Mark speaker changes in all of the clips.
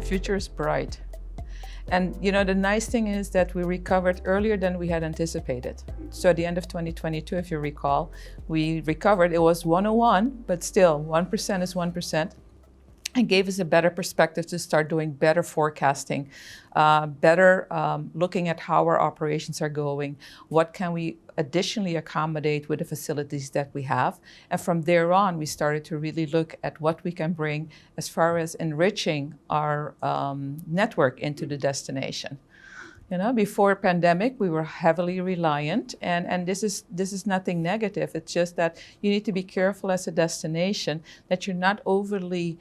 Speaker 1: future is bright. And you know, the nice thing is that we recovered earlier than we had anticipated. So at the end of 2022, if you recall, we recovered. It was 101, but still 1% is 1%. And gave us a better perspective to start doing better forecasting, better looking at how our operations are going, what can we additionally accommodate with the facilities that we have. And from there on, we started to really look at what we can bring as far as enriching our network into the destination. You know, before pandemic, we were heavily reliant, and this is nothing negative. It's just that you need to be careful as a destination that you're not overly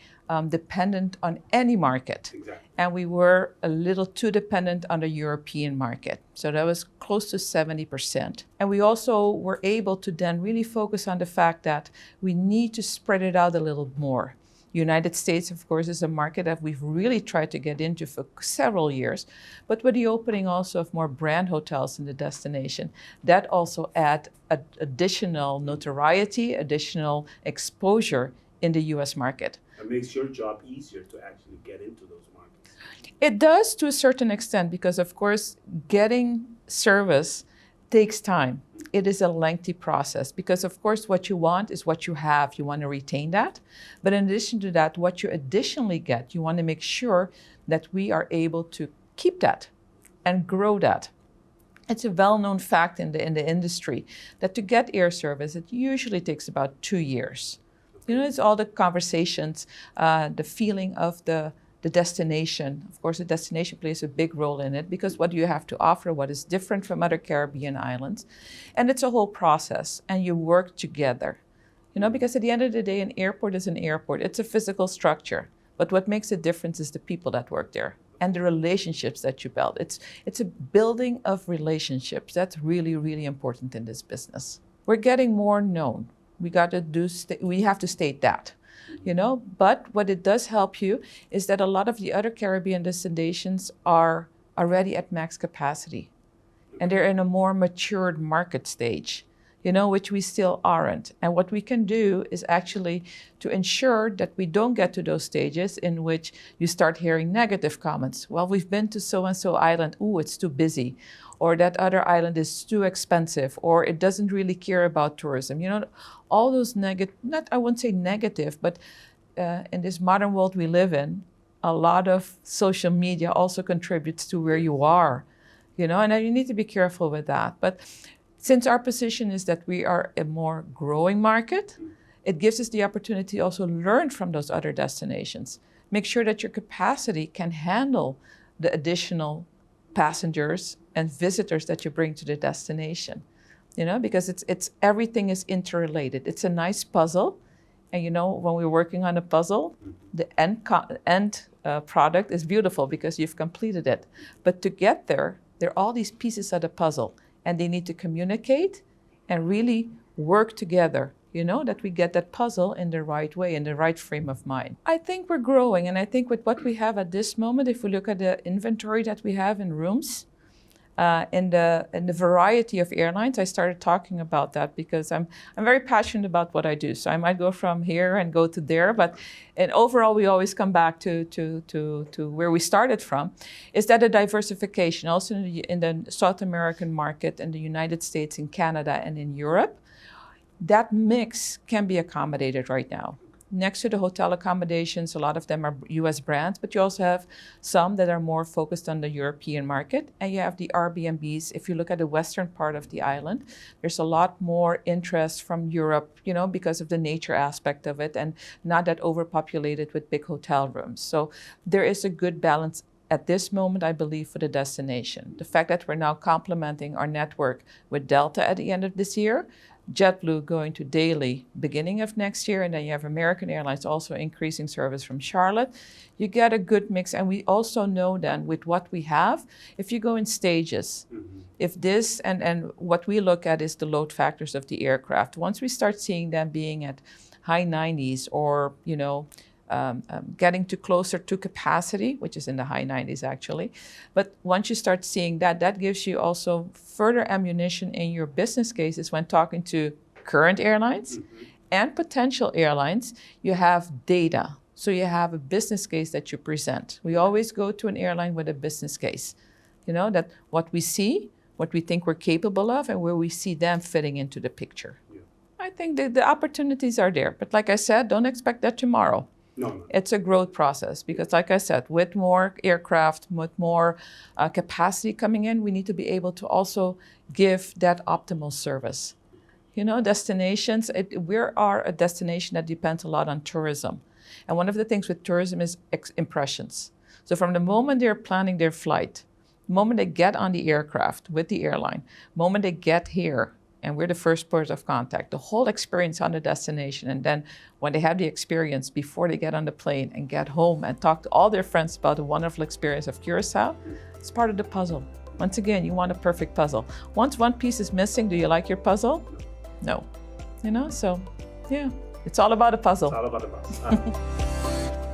Speaker 1: dependent on any market.
Speaker 2: Exactly.
Speaker 1: And we were a little too dependent on the European market. So that was close to 70%. And we also were able to then really focus on the fact that we need to spread it out a little more. United States, of course, is a market that we've really tried to get into for several years. But with the opening also of more brand hotels in the destination, that also add additional notoriety, additional exposure in the US market.
Speaker 2: It makes your job easier to actually get into those markets.
Speaker 1: It does to a certain extent because, of course, getting service takes time. It is a lengthy process because, of course, what you want is what you have. You want to retain that. But in addition to that, what you additionally get, you want to make sure that we are able to keep that and grow that. It's a well-known fact in the industry that to get air service, it usually takes about 2 years. You know, it's all the conversations, the feeling of the destination. Of course, the destination plays a big role in it because what do you have to offer, what is different from other Caribbean islands. And it's a whole process and you work together. You know, because at the end of the day, an airport is an airport. It's a physical structure. But what makes a difference is the people that work there and the relationships that you build. It's a building of relationships. That's really, really important in this business. We're getting more known. We have to state that. You know, but what it does help you is that a lot of the other Caribbean destinations are already at max capacity and they're in a more matured market stage, you know, which we still aren't. And what we can do is actually to ensure that we don't get to those stages in which you start hearing negative comments. Well, we've been to so-and-so island. Ooh, it's too busy. Or that other island is too expensive, or it doesn't really care about tourism. You know, all those I wouldn't say negative, but in this modern world we live in, a lot of social media also contributes to where you are, you know, and you need to be careful with that. But since our position is that we are a more growing market, it gives us the opportunity to also learn from those other destinations. Make sure that your capacity can handle the additional passengers and visitors that you bring to the destination, you know, because it's everything is interrelated. It's a nice puzzle, and you know, when we're working on a puzzle, the end product is beautiful because you've completed it. But to get there are all these pieces of the puzzle, and they need to communicate and really work together. You know, that we get that puzzle in the right way, in the right frame of mind. I think we're growing, and I think with what we have at this moment, if we look at the inventory that we have in rooms, in the variety of airlines, I started talking about that because I'm very passionate about what I do. So I might go from here and go to there, and overall we always come back to where we started from, is that a diversification also in the South American market, in the United States, in Canada, and in Europe. That mix can be accommodated right now. Next to the hotel accommodations, a lot of them are US brands, but you also have some that are more focused on the European market. And you have the Airbnbs. If you look at the western part of the island, there's a lot more interest from Europe, you know, because of the nature aspect of it and not that overpopulated with big hotel rooms. So there is a good balance at this moment, I believe, for the destination. The fact that we're now complementing our network with Delta at the end of this year, JetBlue going to daily beginning of next year, and then you have American Airlines also increasing service from Charlotte. You get a good mix, and we also know then with what we have, if you go in stages, if this, and what we look at is the load factors of the aircraft. Once we start seeing them being at high 90s or, you know, getting to closer to capacity, which is in the high 90s actually. But once you start seeing that, that gives you also further ammunition in your business cases when talking to current airlines and potential airlines. You have data. So you have a business case that you present. We always go to an airline with a business case. You know, that what we see, what we think we're capable of, and where we see them fitting into the picture.
Speaker 2: Yeah.
Speaker 1: I think the opportunities are there. But like I said, don't expect that tomorrow.
Speaker 2: No.
Speaker 1: It's a growth process because, like I said, with more aircraft, with more capacity coming in, we need to be able to also give that optimal service. You know, destinations, we are a destination that depends a lot on tourism. And one of the things with tourism is impressions. So from the moment they're planning their flight, the moment they get on the aircraft with the airline, the moment they get here, and we're the first port of contact, the whole experience on the destination. And then when they have the experience before they get on the plane and get home and talk to all their friends about the wonderful experience of Curacao, it's part of the puzzle. Once again, you want a perfect puzzle. Once one piece is missing, do you like your puzzle? No. You know, so yeah, it's all about a puzzle.
Speaker 2: It's all about the bus.